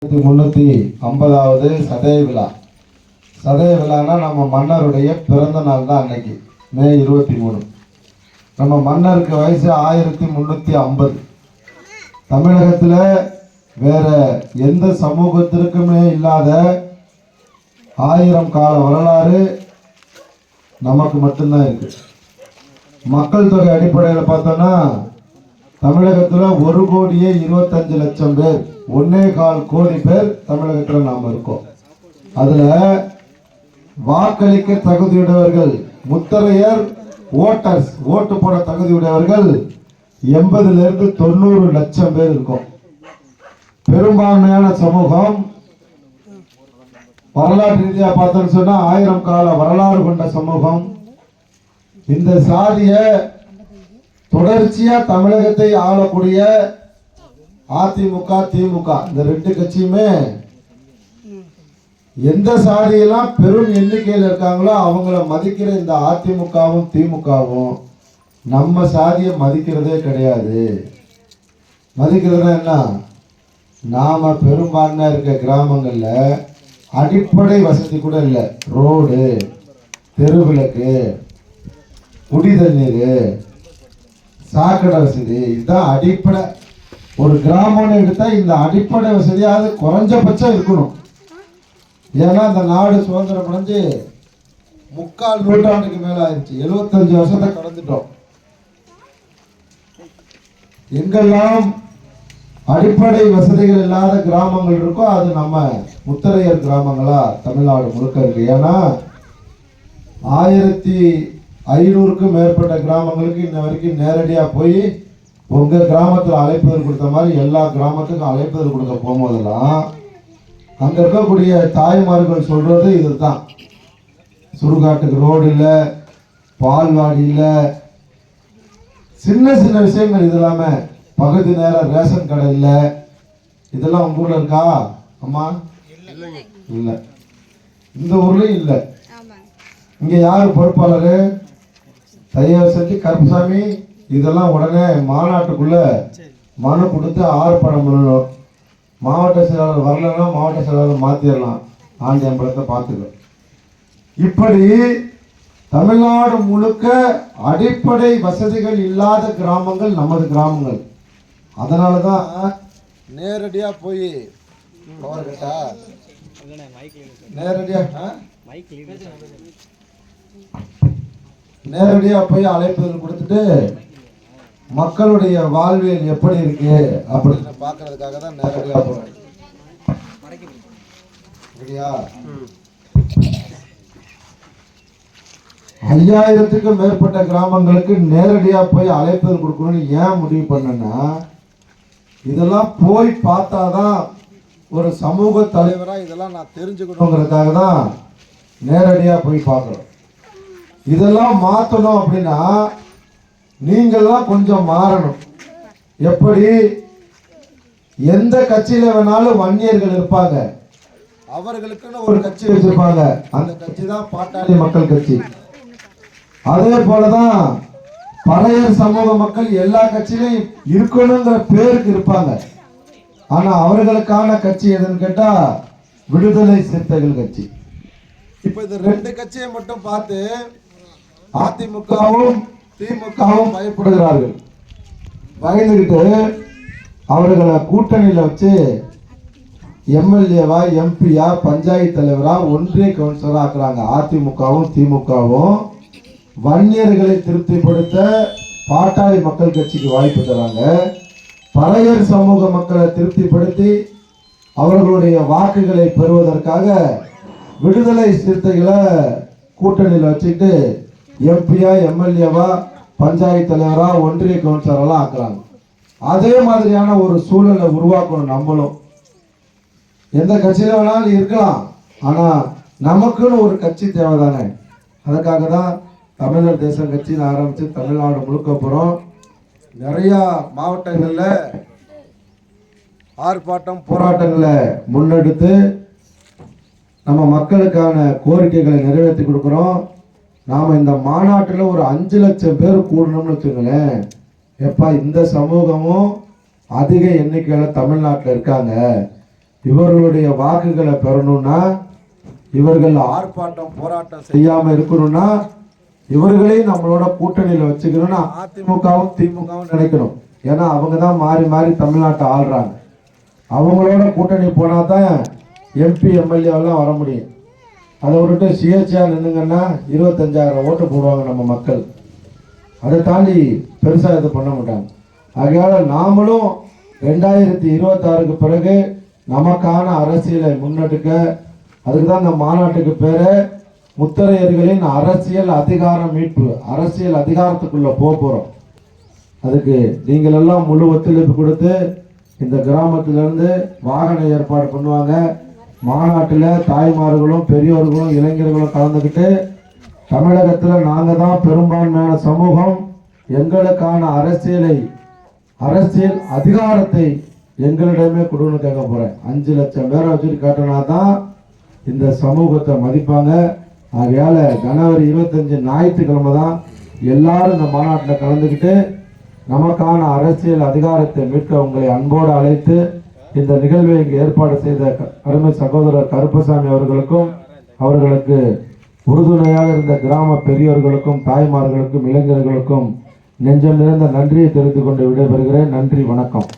350வது சதய விழா. சதய விழானா நம்ம மன்னருடைய பிறந்த நாள் தான் அன்னைக்கு, மே 23. நம்ம மன்னருக்கு வயசு 1350. தமிழகத்தில் வேற எந்த சமூகத்திற்குமே இல்லாத 1000 கால வரலாறு நமக்கு மட்டும்தான் இருக்கு. மக்கள் தொகை அடிப்படையில் பார்த்தோன்னா தமிழகத்தில் 1,25,00,000 பேர், 1.25 கோடி பேர் தமிழகத்தில் நாம் இருக்கோம். அதில் வாக்களிக்க தகுதியுடையவர்கள், முத்தரையர் ஓட்டர்ஸ், ஓட்டு போட தகுதியுடையவர்கள் 80லிருந்து 90 லட்சம் பேர் இருக்கும். பெரும்பான்மையான சமூகம் வரலாற்று ரீதியாக பார்த்தோன்னு சொன்னா 1000 கால வரலாறு கொண்ட சமூகம். இந்த சாதிய தொடர்ச்சியா தமிழகத்தை ஆளக்கூடிய அதிமுக, திமுக இந்த 2 கட்சியுமே எந்த சாதியெல்லாம் பெரும் எண்ணிக்கையில் இருக்காங்களோ அவங்கள மதிக்கிற இந்த அதிமுகவும் திமுகவும் நம்ம சாதியை மதிக்கிறதே கிடையாது. மதிக்கிறதுனா என்ன? நாம பெரும்பான்மையா இருக்க கிராமங்கள்ல அடிப்படை வசதி கூட இல்லை. ரோடு, தெருவிளக்கு, குடி தண்ணீர், சாக்கடை வசதி, இதுதான் அடிப்படை. ஒரு கிராமம்னு எடுத்தா இந்த அடிப்படை வசதியாவது குறைஞ்சபட்சம் இருக்கணும். ஏன்னா இந்த நாடு சுதந்திரம் அடைஞ்சு 3/4 நூற்றாண்டுக்கு மேல ஆயிடுச்சு. 75 வருஷத்தை கடந்துட்டோம். எங்கெல்லாம் அடிப்படை வசதிகள் இல்லாத கிராமங்கள் இருக்கோ அது நம்ம முத்தரையர் கிராமங்களா தமிழ்நாடு முழுக்க இருக்கு. ஏன்னா 1500க்கும் மேற்பட்ட கிராமங்களுக்கு இன்ன வரைக்கும் நேரடியா போய் உங்க கிராமத்தில் அழைப்புதல் கொடுத்த மாதிரி எல்லா கிராமத்துக்கும் அழைப்புதல் கொடுக்க போகும்போதெல்லாம் அங்க இருக்கக்கூடிய தாய்மார்கள் சொல்றது இதுதான். சுடுகாட்டுக்கு ரோடு இல்லை, பால்வாடி இல்லை, சின்ன சின்ன விஷயங்கள். இது இல்லாம பகுதி நேர ரேஷன் கடை இல்லை. இதெல்லாம் உங்க ஊர்ல இருக்கா அம்மா? இல்ல, இந்த ஊர்லயும் இல்லை. இங்க யாரு பொறுப்பாளரு? தயவு செஞ்சு கருப்புசாமி இதெல்லாம் உடனே மாநாட்டுக்குள்ள மனு கொடுத்து ஆர்ப்பாட்டம் பண்ணணும். மாவட்ட செயலாளர் வரலன்னா மாவட்ட செயலாளர் மாத்திடலாம். ஆண்டியம்பலத்தை பார்த்துக்க. இப்படி தமிழ்நாடு முழுக்க அடிப்படை வசதிகள் இல்லாத கிராமங்கள் நமது கிராமங்கள். அதனாலதான் நேரடியா போய் நேரடியா போய் அழைப்புதல் கொடுத்துட்டு மக்களுடைய வாழ்வியல் எப்படி இருக்கு அப்படின்னு பாக்குறதுக்காக தான் நேரடியா போறேன். 5000க்கும் மேற்பட்ட கிராமங்களுக்கு நேரடியா போய் அழைப்புதல் கொடுக்கணும்னு ஏன் முடிவு பண்ணனா, இதெல்லாம் போய் பார்த்தாதான் ஒரு சமூக தலைவரா இதெல்லாம் நான் தெரிஞ்சுக்கணுங்கிறதுக்காக தான் நேரடியா போய் பார்க்கிறோம். இதெல்லாம் மாற்றணும் அப்படின்னா நீங்கள்லாம் கொஞ்சம் மாறணும். எப்படி? எந்த கட்சியில வேணாலும் வன்னியர்கள் இருப்பாங்க, அவர்களுக்குன்னு ஒரு கட்சி வச்சிருப்பாங்க. அந்த கட்சி தான் பாட்டாளி மக்கள் கட்சி. அதே போலதான் பறையர் சமூக மக்கள் எல்லா கட்சியிலையும் இருக்கணுங்கிற பேருக்கு இருப்பாங்க. ஆனா அவர்களுக்கான கட்சி எதுன்னு கேட்டா விடுதலை சிறுத்தைகள் கட்சி. இப்ப இந்த 2 கட்சியை மட்டும் பார்த்து அதிமுகவும் திமுகவும் பயப்படுகிறார்கள். பயந்துகிட்டு அவர்களை கூட்டணியில வச்சு எம்எல்ஏவா, எம்பியா, பஞ்சாயத்து தலைவரா, ஒன்றிய கவுன்சிலரா ஆக்குறாங்க. அதிமுகவும் திமுகவும் வன்னியர்களை திருப்திப்படுத்த பாட்டாளி மக்கள் கட்சிக்கு வாய்ப்பு தராங்க. பறையர் சமூக மக்களை திருப்திப்படுத்தி அவர்களுடைய வாக்குகளை பெறுவதற்காக விடுதலை சிறுத்தைகளை கூட்டணியில் வச்சுட்டு எம்பியா, எம்எல்ஏவா, பஞ்சாயத்து தலைவரா, ஒன்றிய கவுன்சிலரெல்லாம் ஆக்குறாங்க. அதே மாதிரியான ஒரு சூழலை உருவாக்கணும். நம்மளும் எந்த கட்சியில வேணாலும் இருக்கலாம், ஆனா நமக்குன்னு ஒரு கட்சி தேவைதானே. அதுக்காக தான் தமிழர் தேசம் கட்சின்னு ஆரம்பிச்சு தமிழ்நாடு முழுக்க போறோம். நிறைய மாவட்டங்கள்ல ஆர்ப்பாட்டம், போராட்டங்களை முன்னெடுத்து நம்ம மக்களுக்கான கோரிக்கைகளை நிறைவேற்றி கொடுக்குறோம். நாம இந்த மாநாட்டில் ஒரு 5 லட்சம் பேர் கூடணும்னு வச்சுங்களேன். எப்பா, இந்த சமூகமும் அதிக எண்ணிக்கையில் தமிழ்நாட்டில் இருக்காங்க. இவர்களுடைய வாக்குகளை பெறணும்னா, இவர்கள் ஆர்ப்பாட்டம் போராட்டம் செய்யாம இருக்கணும்னா, இவர்களையும் நம்மளோட கூட்டணியில வச்சுக்கணும்னு அதிமுகவும் திமுகவும் நினைக்கணும். ஏன்னா அவங்க தான் மாறி மாறி தமிழ்நாட்டை ஆள்றாங்க. அவங்களோட கூட்டணி போனா தான் எம்பி எம்எல்ஏ எல்லாம் வர முடியும். அதை விட்டுட்டு சுயேட்சையா நின்னுங்கன்னா 25,000 ஓட்டு போடுவாங்க நம்ம மக்கள். அதை தாண்டி பெருசா இது பண்ண மாட்டாங்க. ஆகையால நாமளும் 2026க்கு பிறகு நமக்கான அரசியலை முன்னெடுக்க, அதுக்கு தான் இந்த மாநாட்டுக்கு பேரு முத்தரையர்களின் அரசியல் அதிகார மீட்பு. அரசியல் அதிகாரத்துக்குள்ள போறோம். அதுக்கு நீங்கள் எல்லாம் முழு ஒத்துழைப்பு கொடுத்து இந்த கிராமத்திலிருந்து வாகன ஏற்பாடு பண்ணுவாங்க. மாநாட்டில் தாய்மார்களும் பெரியோர்களும் இளைஞர்களும் கலந்துக்கிட்டு, தமிழகத்தில் நாங்கள் தான் பெரும்பான்மையான சமூகம், எங்களுக்கான அரசியல் அதிகாரத்தை எங்களிடமே கொடுன்னு கேட்க போறேன். 5 லட்சம் பேரை வச்சுட்டு கேட்டனா தான் இந்த சமூகத்தை மதிப்பாங்க. ஆகையால ஜனவரி 25 ஞாயிற்றுக்கிழமை தான் எல்லாரும் இந்த மாநாட்டில் கலந்துக்கிட்டு நமக்கான அரசியல் அதிகாரத்தை மீட்க உங்களை அன்போடு அழைத்து இந்த நிகழ்வை இங்கு ஏற்பாடு செய்த அருமை சகோதரர் கருப்பசாமி அவர்களுக்கும், அவர்களுக்கு உறுதுணையாக இருந்த கிராம பெரியோர்களுக்கும், தாய்மார்களுக்கும், இளைஞர்களுக்கும் நெஞ்சம் நிறைந்த நன்றியை தெரிந்து கொண்டு விடைபெறுகிறேன். நன்றி, வணக்கம்.